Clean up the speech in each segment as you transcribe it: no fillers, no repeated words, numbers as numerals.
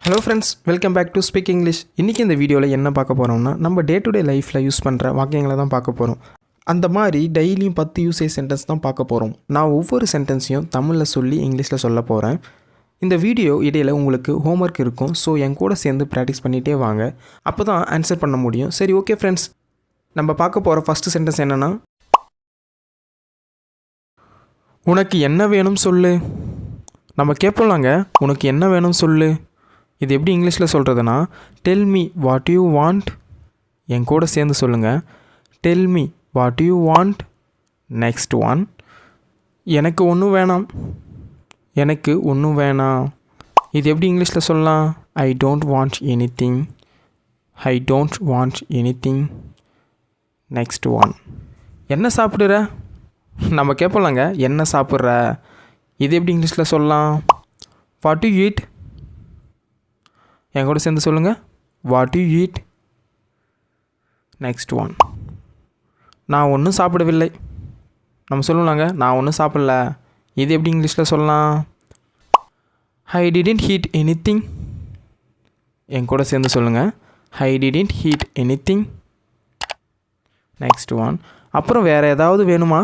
Hello friends, welcome back to speak English. இன்றைக்கி இந்த வீடியோவில் என்ன பார்க்க போகிறோம்னா, நம்ம டே டு டே லைஃப்பில் யூஸ் பண்ணுற வாக்கியங்களை தான் பார்க்க போகிறோம். அந்த மாதிரி டெய்லியும் 10 யூசேஜ் சென்டென்ஸ் தான் பார்க்க போகிறோம். நான் ஒவ்வொரு சென்டென்ஸையும் தமிழில் சொல்லி இங்கிலீஷில் சொல்ல போகிறேன். இந்த வீடியோ இடையில் உங்களுக்கு ஹோம்ஒர்க் இருக்கும். ஸோ என் கூட சேர்ந்து ப்ராக்டிஸ் பண்ணிகிட்டே வாங்க. அப்போ தான் ஆன்சர் பண்ண முடியும். சரி, ஓகே ஃப்ரெண்ட்ஸ், நம்ம பார்க்க போகிற ஃபஸ்ட்டு சென்டென்ஸ் என்னென்னா, உனக்கு என்ன வேணும் சொல்லு. நம்ம கேட்போம்லாங்க, உனக்கு என்ன வேணும் சொல்லு. இது எப்படி இங்கிலீஷில் சொல்கிறதுனா, tell me what you want. என் கூட சேர்ந்து சொல்லுங்கள். Tell me what you want. Next one, எனக்கு ஒன்றும் வேணாம். எனக்கு ஒன்றும் வேணாம். இது எப்படி இங்கிலீஷில் சொல்லலாம்? I don't want anything. I don't want anything. Next one, என்ன சாப்பிடுற. நம்ம கேட்போம்லாங்க, என்ன சாப்பிட்ற. இது எப்படி இங்கிலீஷில் சொல்லலாம்? What you eat. என் கூட சேர்ந்து சொல்லுங்கள். What you eat. Next one, நான் ஒன்றும் சாப்பிடவில்லை. நம்ம சொல்லலாங்க, நான் ஒன்றும் சாப்பிடல. இது எப்படி இங்கிலீஷில் சொல்லலாம்? I didn't eat anything. என் கூட சேர்ந்து சொல்லுங்கள். I didn't eat anything. Next one, அப்புறம் வேறு ஏதாவது வேணுமா.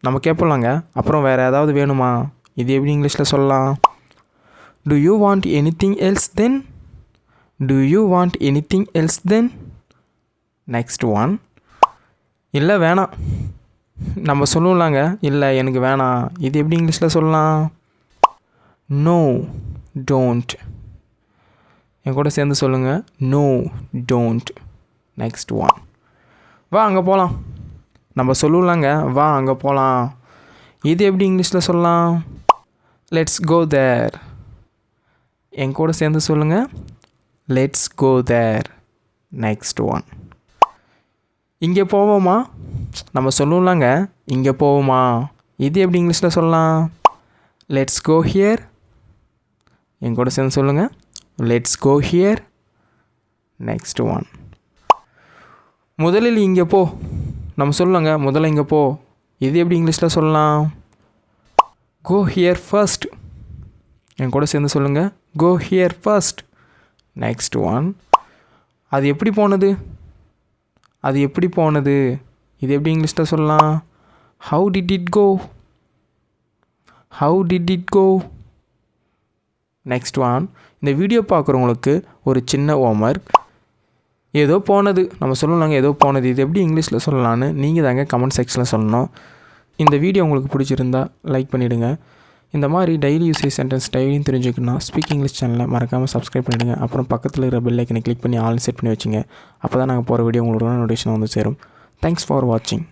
நம்ம கேட்போம்லாங்க, அப்புறம் வேறு ஏதாவது வேணுமா. இது எப்படி இங்கிலீஷில் சொல்லலாம்? To you want anything else then. Do you want anything else then? Next one, இல்லை வேணாம். நம்ம சொல்லுவோம்லாங்க, இல்லை எனக்கு வேணாம். இது எப்படி இங்கிலீஷில் சொல்லலாம்? No, don't. என் கூட சேர்ந்து சொல்லுங்கள். No, don't. Next one, வா அங்கே போகலாம். நம்ம சொல்லுவோம்லாங்க, வா அங்கே போகலாம். இது எப்படி இங்கிலீஷில் சொல்லலாம்? Let's go there. என் கூட சேர்ந்து சொல்லுங்கள். Let's go there. Next one, இங்கே போவோமா. நம்ம சொல்லுவோம்லாங்க, இங்கே போவோமா. இது எப்படி இங்கிலீஷில் சொல்லலாம்? Let's go here. என் கூட சேர்ந்து சொல்லுங்கள். Let's go here. Next one, முதலில் இங்கே போ. நம்ம சொல்லுவாங்க, முதல்ல இங்கே போ. இது எப்படி இங்கிலீஷில் சொல்லலாம்? Go here first. என் கூட சேர்ந்து சொல்லுங்கள். Go here first. Next one, அது எப்படி போனது. அது எப்படி போனது. இது எப்படி இங்கிலீஷில் சொல்லலாம்? How did it go. How did it go. Next one, இந்த வீடியோ பார்க்குறவங்களுக்கு ஒரு சின்ன ஹோம்ஒர்க். ஏதோ போனது. நம்ம சொல்லலாங்க, ஏதோ போனது. இது எப்படி இங்கிலீஷில் சொல்லலான்னு நீங்கள் தாங்க கமெண்ட் செக்ஷனில் சொல்லணும். இந்த வீடியோ உங்களுக்கு பிடிச்சிருந்தா லைக் பண்ணிவிடுங்க. இந்த மாதிரி டெய்லி யூசேஜ் சென்டென்ஸ் டெய்லியும் தெரிஞ்சுக்கணும். ஸ்பீக் இங்கிலீஷ் சேனலை மறக்காமல் சப்ஸ்கிரைப் பண்ணிவிடுங்க. அப்புறம் பக்கத்தில் இருக்கிற பெல் ஐக்கனை கிளிக் பண்ணி ஆல் செட் பண்ணி வச்சுங்க. அப்போ தான் நாங்கள் போகிற வீடியோ உங்களுக்கு நோட்டிஃபிகேஷன் வந்து சேரும். தேங்க்ஸ் ஃபார் வாட்சிங்.